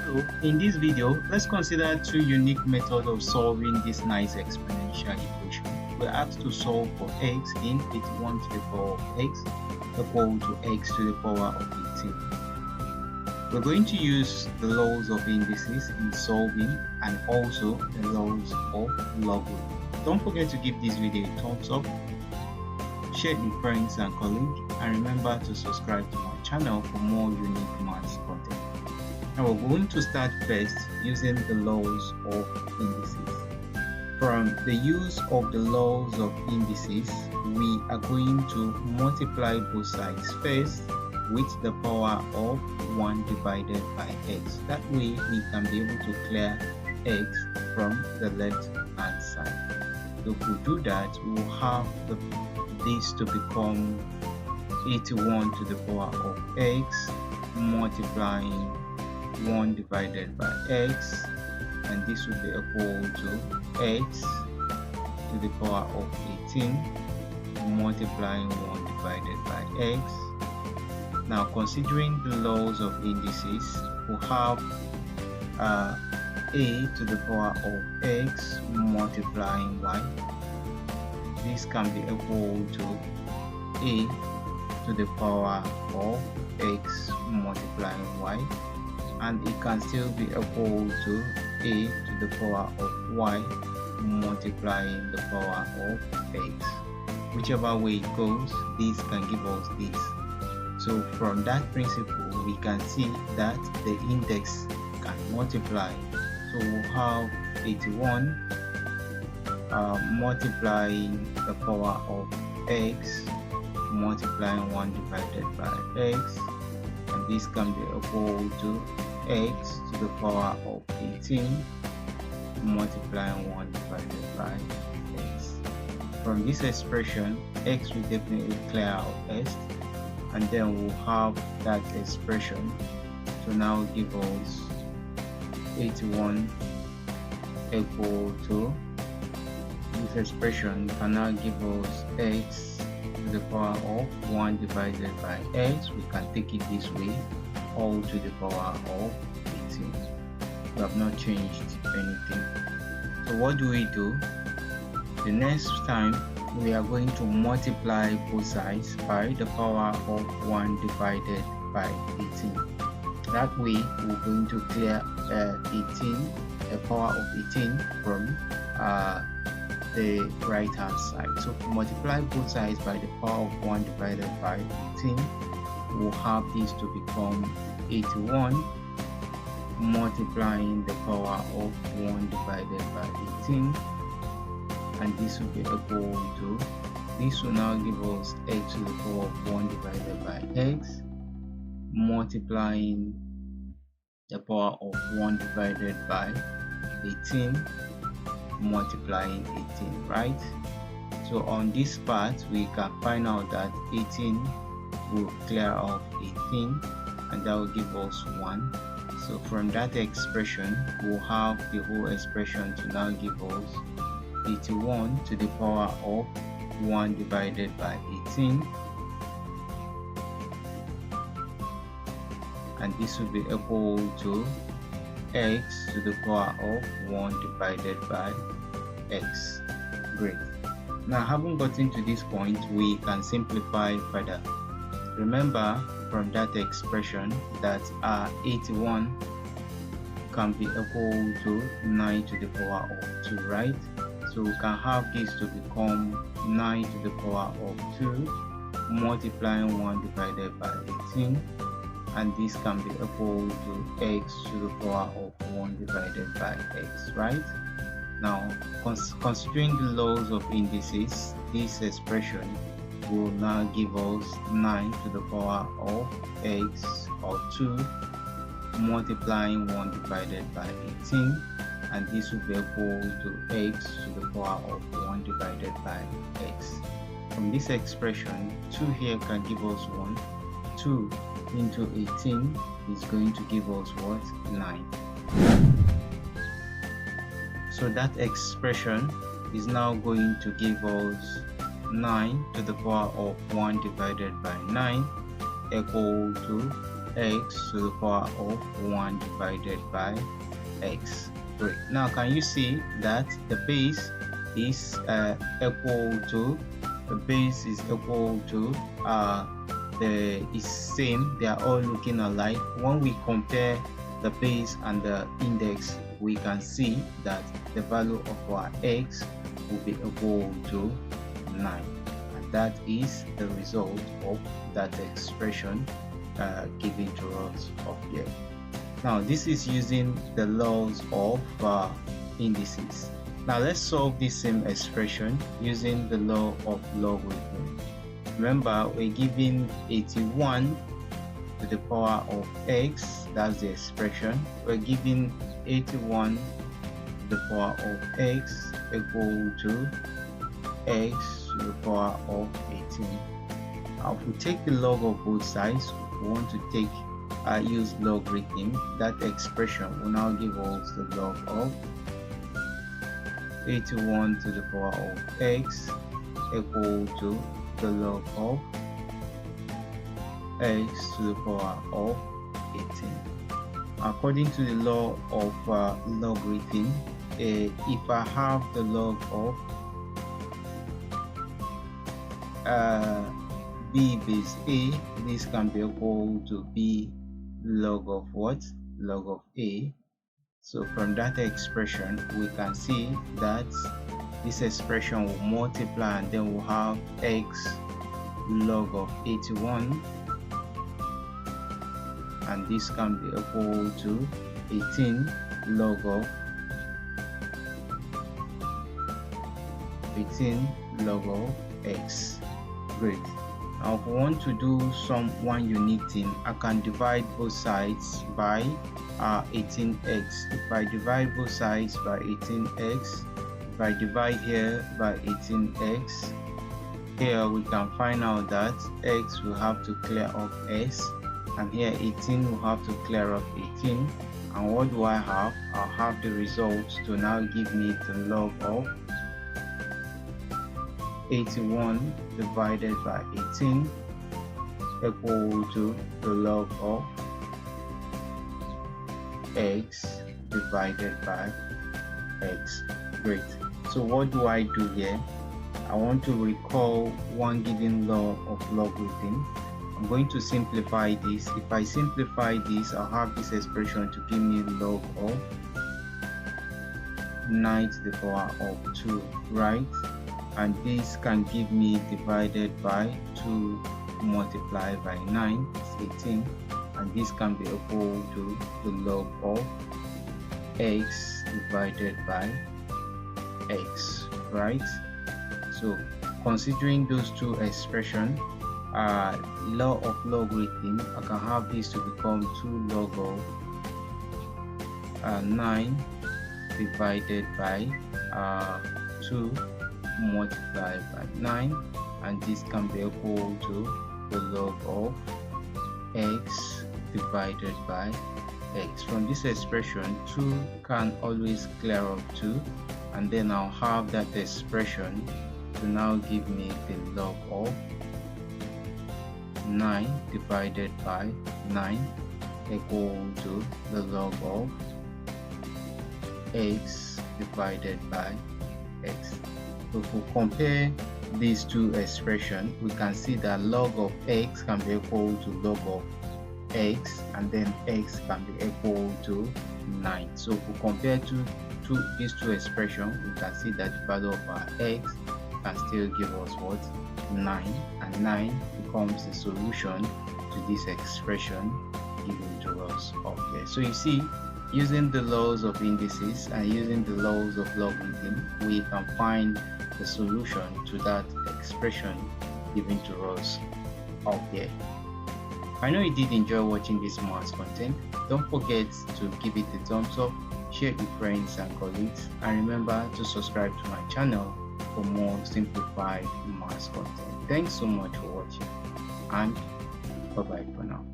So in this video, let's consider two unique methods of solving this nice exponential equation. We're asked to solve for x in 81 to the power of x equal to x to the power of 18. We're going to use the laws of indices in solving and also the laws of logarithm. Don't forget to give this video a thumbs up, share it with friends and colleagues, and remember to subscribe to my channel for more unique maths content. Now we're going to start first using the laws of indices. From the use of the laws of indices, we are going to multiply both sides first with the power of 1 divided by x. That way we can be able to clear x from the left hand side. So if we do that, we will have this to become 81 to the power of x multiplying 1 divided by x, and this will be equal to x to the power of 18 multiplying 1 divided by x. Now considering the laws of indices, we'll have a to the power of x multiplying y. This can be equal to a to the power of x multiplying y, and it can still be equal to a to the power of y multiplying the power of x. Whichever way it goes, this can give us this. So from that principle, we can see that the index can multiply. So we'll have 81 multiplying the power of x multiplying 1 divided by x, and this can be equal to x to the power of 18 multiplying 1 divided by x. From this expression, x will definitely clear out s, and then we'll have that expression to now give us 81 equal to this expression can now give us x to the power of 1 divided by x. We can take it this way, all to the power of 18. We have not changed anything. So what do? The next time we are going to multiply both sides by the power of 1 divided by 18. That way we're going to clear 18, a power of 18 from the right hand side. So to multiply both sides by the power of 1 divided by 18, we'll have this to become 81 multiplying the power of 1 divided by 18, and this will be equal to, this will now give us x to the power of 1 divided by x multiplying the power of 1 divided by 18 multiplying 18, right? So on this part we can find out that 18 will clear off 18, and that will give us 1. So from that expression we'll have the whole expression to now give us 81 to the power of 1 divided by 18, and this will be equal to x to the power of 1 divided by x. Great. Now having gotten to this point, we can simplify further. Remember from that expression that 81 can be equal to 9 to the power of 2, right? So we can have this to become 9 to the power of 2 multiplying 1 divided by 18, and this can be equal to x to the power of 1 divided by x, right? Now considering the laws of indices, this expression will now give us 9 to the power of x or 2 multiplying 1 divided by 18, and this will be equal to x to the power of 1 divided by x. From this expression, 2 here can give us 1. 2 into 18 is going to give us what? 9. So that expression is now going to give us 9 to the power of 1 divided by 9 equal to x to the power of 1 divided by x. Great. Now can you see that the base is equal to is same, they are all looking alike. When we compare the base and the index, we can see that the value of our x will be equal to 9, and that is the result of that expression given to us up here. Now this is using the laws of indices. Now let's solve this same expression using the law of logarithm. Remember, we're given 81 to the power of x, that's the expression. We're given 81 to the power of x equal to x to the power of 18. Now if we take the log of both sides, we want to take use logarithm, that expression will now give us the log of 81 to the power of x equal to the log of x to the power of 18. According to the law of logarithm, if I have the log of b base a, this can be equal to b log of what? Log of a. So from that expression, we can see that this expression will multiply, and then we'll have x log of 81, and this can be equal to 18 log of x. Great. Now if we want to do one unique thing, I can divide both sides by 18x. If I divide both sides by 18x, if I divide here by 18x, here we can find out that x will have to clear off s, and here 18 will have to clear off 18. And what do I have? I'll have the result to now give me the log of 81 divided by 18 equal to the log of x divided by x. Great. So what do I do here? I want to recall one given law of logarithm. I'm going to simplify this. If I simplify this, I'll have this expression to give me log of 9 to the power of 2, right? And this can give me divided by 2 multiplied by 9 is 18, and this can be equal to the log of x divided by x, right? So considering those two expressions, law of logarithm, I can have this to become 2 log of 9 divided by 2 multiplied by 9, and this can be equal to the log of x divided by x. From this expression, 2 can always clear up 2, and then I'll have that expression to now give me the log of 9 divided by 9 equal to the log of x divided by x. So if we compare these two expressions, we can see that log of x can be equal to log of x, and then x can be equal to 9. So if we compare these two expressions, we can see that the value of our x can still give us what? 9, and 9 becomes the solution to this expression given to us up here. So you see, using the laws of indices and using the laws of logarithm, we can find the solution to that expression given to us up here. I know you did enjoy watching this maths content. Don't forget to give it a thumbs up, share it with friends and colleagues, and remember to subscribe to my channel for more simplified maths content. Thanks so much for watching, and bye bye for now.